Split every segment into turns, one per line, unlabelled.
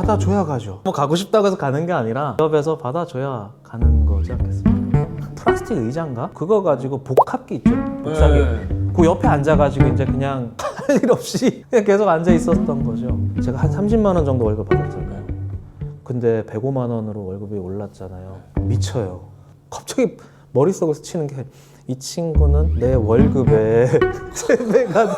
받아줘야 가죠. 뭐 가고 싶다고 해서 가는 게 아니라 기업에서 받아줘야 가는 거지 않겠습니까? 플라스틱 의자인가? 그거 가지고 복합기 있죠? 복사기. 그 옆에 앉아가지고 이제 그냥 할 일 없이 그냥 계속 앉아 있었던 거죠. 제가 한 30만 원 정도 월급 받았잖아요. 근데 105만 원으로 월급이 올랐잖아요. 미쳐요. 갑자기 머릿속에서 치는 게 이 친구는 내 월급의 3배가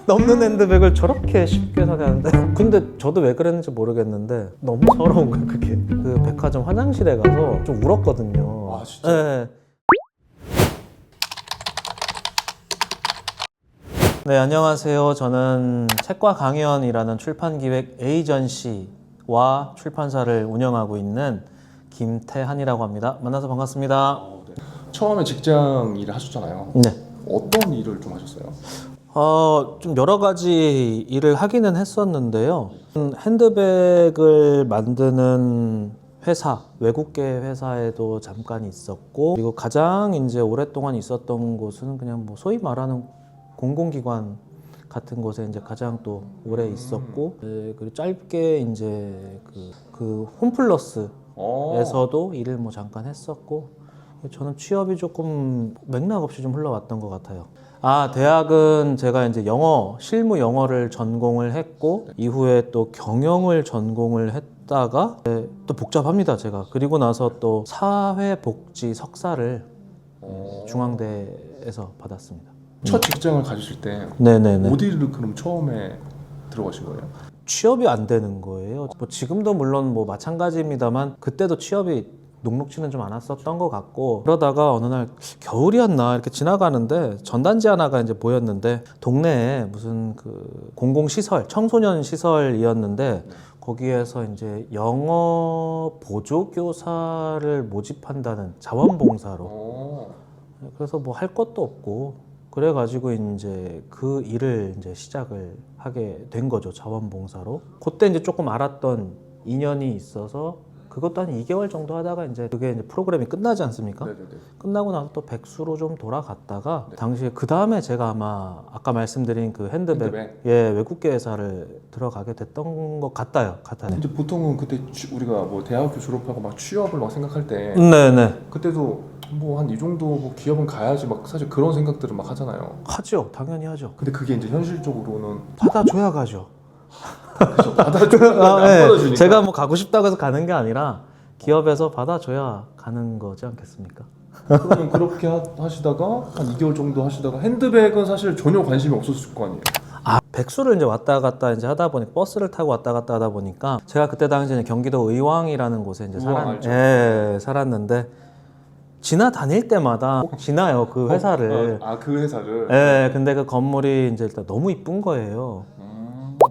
넘는 핸드백을 저렇게 쉽게 사냐는데 근데 저도 왜 그랬는지 모르겠는데 너무 서러운 거예요 그게. 그 백화점 화장실에 가서 좀 울었거든요.
아 진짜?
네. 네, 안녕하세요. 저는 책과 강연이라는 출판기획 에이전시와 출판사를 운영하고 있는 김태한이라고 합니다. 만나서 반갑습니다.
네. 처음에 직장 일을 하셨잖아요.
네.
어떤 일을 좀 하셨어요?
좀 여러 가지 일을 하기는 했었는데요. 핸드백을 만드는 회사, 외국계 회사에도 잠깐 있었고, 그리고 가장 이제 오랫동안 있었던 곳은 그냥 뭐 소위 말하는 공공기관 같은 곳에 이제 가장 또 오래 있었고, 그리고 짧게 이제 그 홈플러스에서도 일을 뭐 잠깐 했었고, 저는 취업이 조금 맥락 없이 좀 흘러왔던 것 같아요. 대학은 제가 이제 실무 영어를 전공을 했고, 이후에 또 경영을 전공을 했다가, 또 복잡합니다, 제가. 그리고 나서 또 사회복지 석사를 중앙대에서 받았습니다.
첫 직장을 가지실 때
네네네.
어디를 그럼 처음에 들어가신 거예요?
취업이 안 되는 거예요. 뭐 지금도 물론 뭐 마찬가지입니다만, 그때도 취업이 녹록치는 좀 않았었던 것 같고, 그러다가 어느 날 겨울이었나 이렇게 지나가는데 전단지 하나가 이제 보였는데, 동네에 무슨 그 공공시설, 청소년 시설이었는데, 거기에서 이제 영어 보조교사를 모집한다는 자원봉사로. 그래서 뭐 할 것도 없고, 그래가지고 이제 그 일을 이제 시작을 하게 된 거죠, 자원봉사로. 그때 이제 조금 알았던 인연이 있어서, 그것도 한 2개월 정도 하다가 이제 그게 이제 프로그램이 끝나지 않습니까?
네네네.
끝나고 나서 또 백수로 좀 돌아갔다가,
네.
당시에 그 다음에 제가 아마 아까 말씀드린 그 핸드백, 외국계 회사를 들어가게 됐던 것 같아요.
이제 보통은 그때 우리가 뭐 대학교 졸업하고 막 취업을 막 생각할 때
네네.
그때도 뭐 한 이 정도 뭐 기업은 가야지 막 사실 그런 생각들을 막 하잖아요.
하죠, 당연히 하죠.
근데 그게 이제 현실적으로는
받아줘야 가죠.
그렇죠. 받아주니까 안
네.
받아주니까.
제가 뭐 가고 싶다고 해서 가는 게 아니라 기업에서 받아줘야 가는 거지 않겠습니까?
그러면 그렇게 하시다가 한 2개월 정도 하시다가 핸드백은 사실 전혀 관심이 없었을 거 아니에요.
백수를 이제 왔다 갔다 이제 하다 보니까, 버스를 타고 왔다 갔다 하다 보니까, 제가 그때 당시에 경기도 의왕이라는 곳에 이제
알죠.
살았는데, 지나다닐 때마다 꼭 지나요, 그 회사를.
그 회사를.
근데 그 건물이 이제 일단 너무 이쁜 거예요.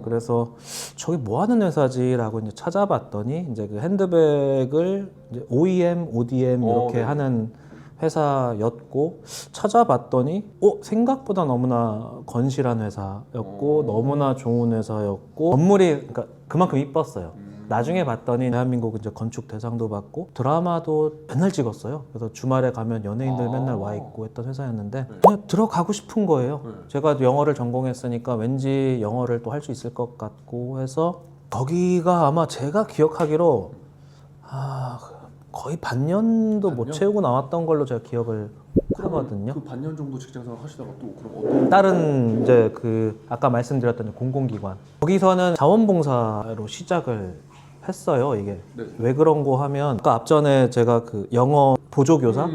그래서 저기 뭐 하는 회사지라고 이제 찾아봤더니, 이제 그 핸드백을 이제 OEM, ODM 이렇게
네.
하는 회사였고, 찾아봤더니 생각보다 너무나 건실한 회사였고, 너무나 좋은 회사였고, 건물이 그러니까 그만큼 이뻤어요. 나중에 봤더니 대한민국 이제 건축 대상도 받고, 드라마도 맨날 찍었어요. 그래서 주말에 가면 연예인들 맨날 와 있고 했던 회사였는데, 그냥 들어가고 싶은 거예요. 제가 영어를 전공했으니까 왠지 영어를 또 할 수 있을 것 같고 해서, 거기가 아마 제가 기억하기로 거의 반년도 못 채우고 나왔던 걸로 제가 기억을 하거든요.
그 반년 정도 직장생활 하시다가 또 그럼 어떤
다른 이제 그 아까 말씀드렸던 공공기관, 거기서는 자원봉사로 시작을 했어요. 이게
네.
왜 그런 거 하면, 아까 앞전에 제가 그 영어 보조교사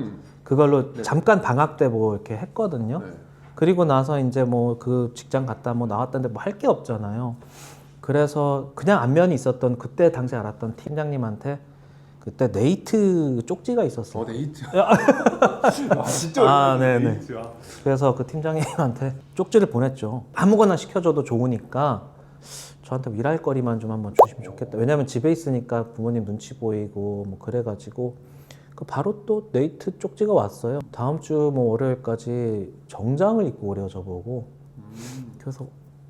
그걸로
네.
잠깐 방학 때 뭐 이렇게 했거든요.
네.
그리고 나서 이제 뭐 그 직장 갔다 뭐 나왔다는데 뭐 할 게 없잖아요. 그래서 그냥 안면이 있었던, 그때 당시 알았던 팀장님한테, 그때 네이트 쪽지가 있었어요.
네이트. 진짜
네네.
네이트야.
그래서 그 팀장님한테 쪽지를 보냈죠. 아무거나 시켜줘도 좋으니까 저한테 일할 거리만 좀 한번 주시면 좋겠다. 왜냐면 집에 있으니까 부모님 눈치 보이고 뭐 그래가지고, 바로 또 네이트 쪽지가 왔어요. 다음 주 뭐 월요일까지 정장을 입고 오래요, 저보고. 그래서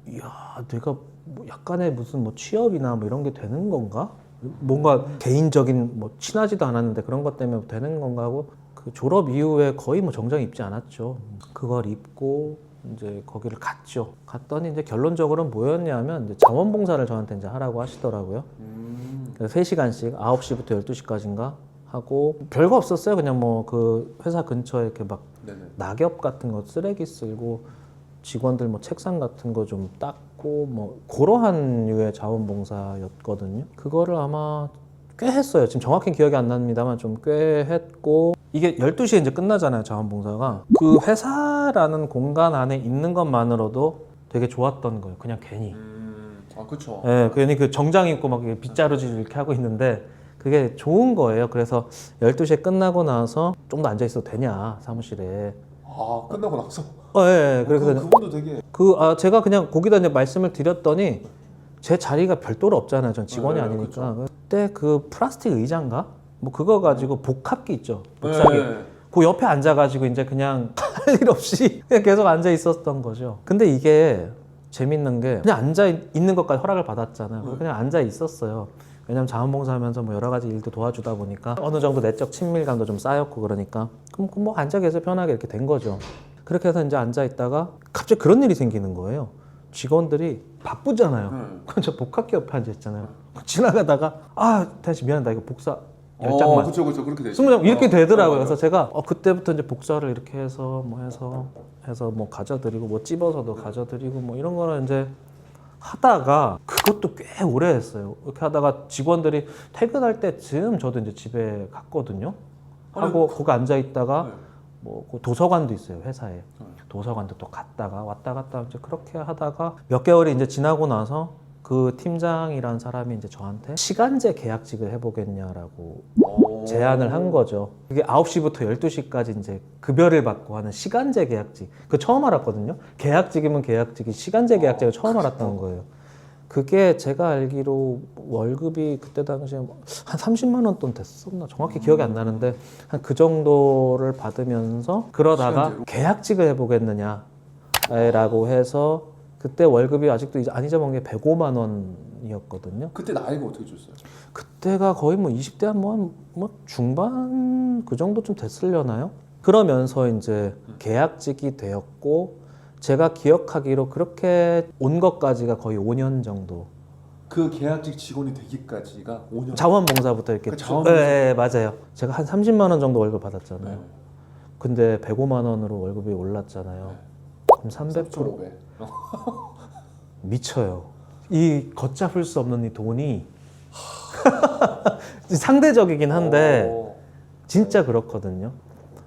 이야, 내가 뭐 약간의 무슨 뭐 취업이나 뭐 이런 게 되는 건가? 뭔가 개인적인 뭐 친하지도 않았는데 그런 것 때문에 되는 건가 하고, 그 졸업 이후에 거의 뭐 정장 입지 않았죠. 그걸 입고 이제 거기를 갔죠. 갔더니 이제 결론적으로는 뭐였냐면, 이제 자원봉사를 저한테 이제 하라고 하시더라고요. 그래서 3시간씩 9시부터 12시까지인가 하고 별거 없었어요. 그냥 뭐 그 회사 근처에 이렇게 막
네네.
낙엽 같은 거 쓰레기 쓸고 직원들 뭐 책상 같은 거 좀 닦고 뭐 그러한 류의 자원봉사였거든요. 그거를 아마 꽤 했어요. 지금 정확히 기억이 안 납니다만 좀 꽤 했고 이게 12시에 이제 끝나잖아요. 자원봉사가. 그 회사라는 공간 안에 있는 것만으로도 되게 좋았던 거예요. 그냥 괜히.
아 그쵸.
예, 괜히 그 정장 입고 막 빗자루질 이렇게 하고 있는데 그게 좋은 거예요. 그래서 12시에 끝나고 나서 좀 더 앉아 있어도 되냐, 사무실에.
아 끝나고 나서.
예, 그래서
그분도 되게.
제가 그냥 거기다 이제 말씀을 드렸더니 제 자리가 별도로 없잖아요. 전 직원이
네,
아니니까. 그때 그 플라스틱 의자인가? 뭐 그거 가지고 복합기 있죠. 복사기.
네.
그 옆에 앉아가지고 이제 그냥 할 일 없이 그냥 계속 앉아 있었던 거죠. 근데 이게 재밌는 게 그냥 앉아 있는 것까지 허락을 받았잖아요. 그냥 앉아 있었어요. 왜냐면 자원봉사하면서 뭐 여러 가지 일도 도와주다 보니까 어느 정도 내적 친밀감도 좀 쌓였고 그러니까 그럼 뭐 앉아 계세요. 편하게 이렇게 된 거죠. 그렇게 해서 이제 앉아 있다가 갑자기 그런 일이 생기는 거예요. 직원들이 바쁘잖아요. 그럼 저 복합기 옆에 앉아 있잖아요. 지나가다가 다시 미안하다 이거 복사 10장만.
그쵸 그렇게 되죠.
20장 이렇게 되더라고요. 그래서 제가 그때부터 이제 복사를 이렇게 해서 뭐 가져드리고 뭐 찝어서도 가져드리고 뭐 이런 거는 이제 하다가 그것도 꽤 오래 했어요. 이렇게 하다가 직원들이 퇴근할 때쯤 저도 이제 집에 갔거든요. 하고 거기 앉아 있다가 뭐 도서관도 있어요, 회사에. 도서관도 또 갔다가 왔다 갔다 이제 그렇게 하다가 몇 개월이 이제 지나고 나서 그 팀장이란 사람이 이제 저한테 시간제 계약직을 해보겠냐라고 제안을 한 거죠. 그게 9시부터 12시까지 이제 급여를 받고 하는 시간제 계약직. 그 처음 알았거든요. 계약직이면 계약직이 시간제 계약직을 처음 알았던 거예요. 그게 제가 알기로 월급이 그때 당시에 한 30만 원 돈 됐었나 정확히 기억이 안 나는데 한 그 정도를 받으면서 그러다가
시간제로?
계약직을 해보겠느냐라고 해서 그때 월급이 아직도 안 잊어먹은 게 105만 원이었거든요.
그때 나이가 어떻게 줬어요?
그때가 거의 뭐 20대 뭐 중반 그 정도 좀 됐으려나요? 그러면서 이제 계약직이 되었고 제가 기억하기로 그렇게 온 것까지가 거의 5년 정도.
그 계약직 직원이 되기까지가 5년.
자원봉사부터 이렇게
그 자원봉사.
네, 맞아요. 제가 한 30만 원 정도 월급 받았잖아요.
네.
근데 105만 원으로 월급이 올랐잖아요. 그럼 300%
3,500.
미쳐요. 이 걷잡을 수 없는 이 돈이 상대적이긴 한데 진짜 그렇거든요.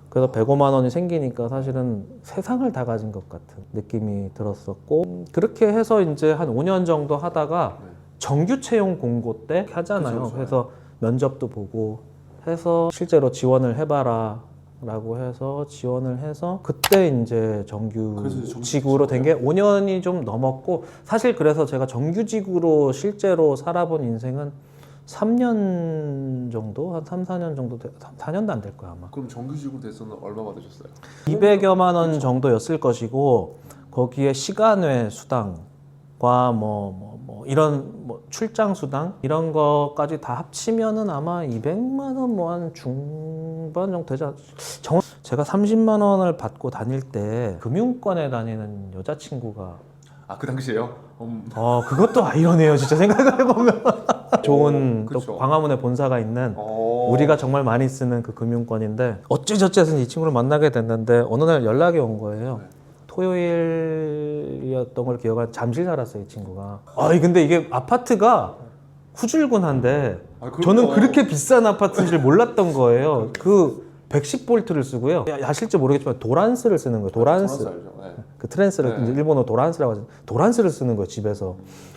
그래서 105만 원이 생기니까 사실은 세상을 다 가진 것 같은 느낌이 들었었고 그렇게 해서 이제 한 5년 정도 하다가 정규 채용 공고 때 하잖아요.
그쵸.
그래서 면접도 보고 해서 실제로 지원을 해봐라 라고 해서 지원을 해서 그때 이제 정규직으로 된 게 5년이 좀 넘었고 사실 그래서 제가 정규직으로 실제로 살아본 인생은 3년 정도? 한 3, 4년 정도 4년도 안 될 거야 아마.
그럼 정규직으로 돼서는 얼마 받으셨어요?
200여만 원 정도였을 것이고 거기에 시간외 수당과 뭐 이런 뭐 출장 수당 이런 거까지 다 합치면은 아마 200만 원 뭐 한 중반 정도 되지 제가 30만 원을 받고 다닐 때 금융권에 다니는 여자친구가
그 당시에요?
그것도 아이러니해요 진짜 생각을 해보면 좋은 또
그쵸.
광화문에 본사가 있는 우리가 정말 많이 쓰는 그 금융권인데 어찌저찌해서 이 친구를 만나게 됐는데 어느 날 연락이 온 거예요. 토요일이었던 걸 기억하는 잠실 살았어요 이 친구가. 근데 이게 아파트가 후줄근한데 저는 그렇게 비싼 아파트인 줄 몰랐던 거예요. 그 110볼트를 쓰고요. 아실지 모르겠지만 도란스를 쓰는 거예요. 도란스.
알죠. 네.
그 트랜스를 이제 일본어 도란스라고 하죠. 도란스를 쓰는 거예요 집에서.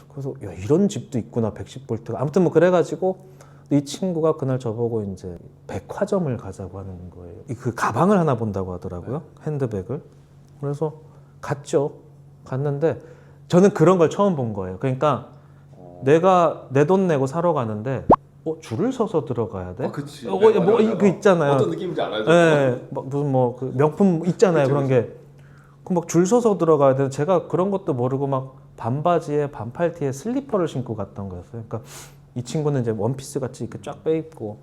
그래서 야 이런 집도 있구나 110볼트가. 아무튼 뭐 그래가지고 이 친구가 그날 저보고 이제 백화점을 가자고 하는 거예요. 그 가방을 하나 본다고 하더라고요. 핸드백을. 그래서 갔죠. 갔는데 저는 그런 걸 처음 본 거예요. 그러니까 내가 내 돈 내고 사러 가는데 줄을 서서 들어가야 돼?
그치.
그 있잖아요.
어떤 느낌인지 알아요?
네, 무슨 그 명품 있잖아요.
그쵸,
그런 게. 그 막 줄 서서 들어가야 돼. 제가 그런 것도 모르고 막 반바지에 반팔티에 슬리퍼를 신고 갔던 거였어요. 그러니까 이 친구는 이제 원피스 같이 이렇게 쫙 빼입고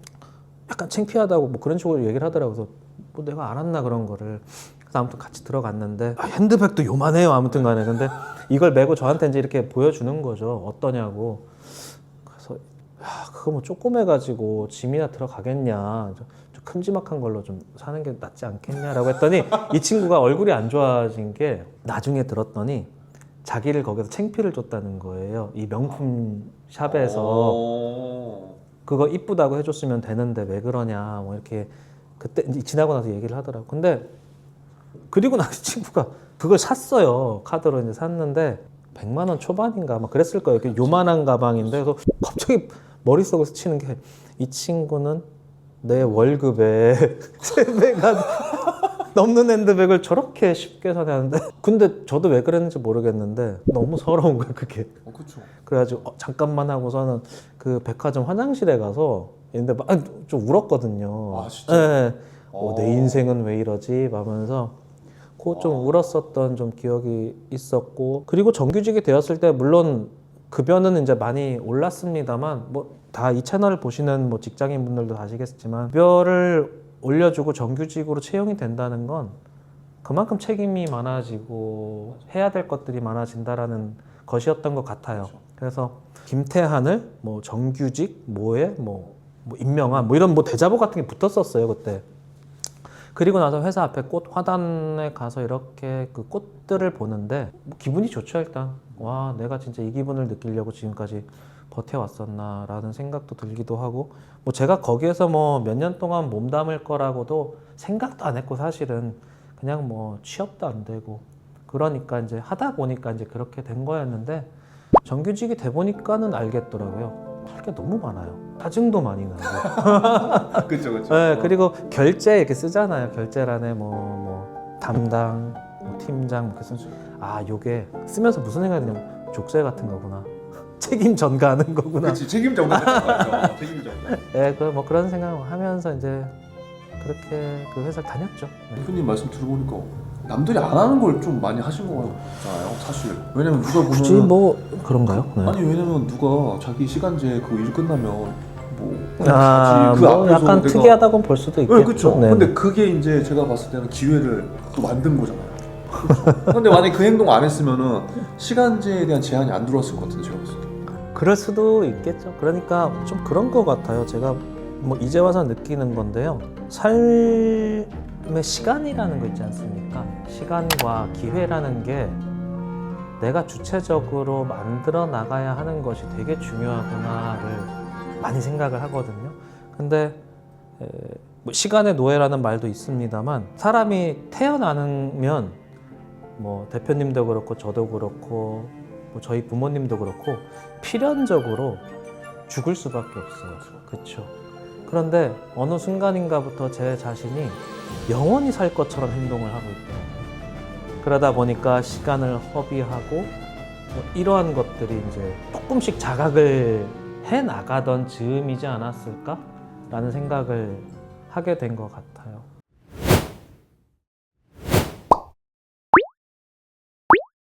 약간 창피하다고 뭐 그런 식으로 얘기를 하더라고요. 그래서 뭐 내가 알았나 그런 거를. 그래서 아무튼 같이 들어갔는데 핸드백도 요만해요. 아무튼 간에. 근데 이걸 메고 저한테 이제 이렇게 보여주는 거죠. 어떠냐고. 그래서 그거 뭐 조그매가지고 짐이나 들어가겠냐, 좀 큼지막한 걸로 좀 사는 게 낫지 않겠냐라고 했더니 이 친구가 얼굴이 안 좋아진 게 나중에 들었더니 자기를 거기서 창피를 줬다는 거예요. 이 명품 샵에서 그거 이쁘다고 해줬으면 되는데 왜 그러냐 뭐 이렇게 그때 이제 지나고 나서 얘기를 하더라고. 근데 그리고 나서 친구가 그걸 샀어요. 카드로 이제 샀는데 100만 원 초반인가 막 그랬을 거예요. 이렇게 요만한 가방인데 그래서 갑자기 머릿속에서 치는 게 이 친구는 내 월급의 3배가 넘는 핸드백을 저렇게 쉽게 사냐는데 근데 저도 왜 그랬는지 모르겠는데 너무 서러운 거예요 그게.
그렇죠.
그래가지고 잠깐만 하고서는 그 백화점 화장실에 가서 근데 막 좀 울었거든요.
아, 진짜?
네. 내 인생은 왜 이러지? 하면서 그 좀 울었었던 좀 기억이 있었고 그리고 정규직이 되었을 때 물론 급여는 이제 많이 올랐습니다만 뭐 다 이 채널을 보시는 뭐 직장인 분들도 아시겠지만 급여를 올려주고 정규직으로 채용이 된다는 건 그만큼 책임이 많아지고 해야 될 것들이 많아진다라는 것이었던 것 같아요. 그래서 김태한을 뭐 정규직 뭐에 뭐 임명한 뭐 이런 뭐 대자보 같은 게 붙었었어요 그때. 그리고 나서 회사 앞에 꽃 화단에 가서 이렇게 그 꽃들을 보는데 뭐 기분이 좋죠 일단. 와 내가 진짜 이 기분을 느끼려고 지금까지 버텨왔었나라는 생각도 들기도 하고 뭐 제가 거기에서 뭐 몇 년 동안 몸담을 거라고도 생각도 안 했고 사실은 그냥 뭐 취업도 안 되고 그러니까 이제 하다 보니까 이제 그렇게 된 거였는데 정규직이 돼 보니까는 알겠더라고요. 할 게 너무 많아요. 짜증도 많이 나고.
그렇죠, 그렇죠.
네, 그리고 결제 이렇게 쓰잖아요. 결제란에 뭐 담당, 뭐 팀장 그래서 아 요게 쓰면서 무슨 생각이 드냐면 족쇄 같은 거구나. 책임 전가하는 거구나.
그렇지, 책임 전가. 책임 전가.
네, 뭐 그런 생각을 하면서 이제 그렇게 그 회사를 다녔죠. 네.
대표님 말씀 들어보니까 남들이 안 하는 걸 좀 많이 하신 거잖아요, 사실. 왜냐면 누가 보면
굳이 뭐 그런가요? 네.
아니 왜냐면 누가 자기 시간제 그거 일 끝나면 뭐
그
앞에서
약간
내가-
특이하다고 볼 수도 있겠죠.
네, 그렇죠.
네.
근데 그게 이제 제가 봤을 때는 기회를 또 만든 거잖아요. 그렇죠. 근데 만약에 그 행동 안 했으면은 시간제에 대한 제한이 안 들어왔을 것 같은데 제가 봤을 때.
그럴 수도 있겠죠. 그러니까 좀 그런 것 같아요. 제가 뭐 이제 와서 느끼는 건데요. 삶의 시간이라는 거 있지 않습니까? 시간과 기회라는 게 내가 주체적으로 만들어 나가야 하는 것이 되게 중요하구나를 많이 생각을 하거든요. 근데 뭐 시간의 노예라는 말도 있습니다만 사람이 태어나면 뭐 대표님도 그렇고 저도 그렇고 뭐 저희 부모님도 그렇고 필연적으로 죽을 수밖에 없어요. 그렇죠. 그런데 어느 순간인가부터 제 자신이 영원히 살 것처럼 행동을 하고 있더라고요. 그러다 보니까 시간을 허비하고 뭐 이러한 것들이 이제 조금씩 자각을 해 나가던 즈음이지 않았을까라는 생각을 하게 된 것 같아요.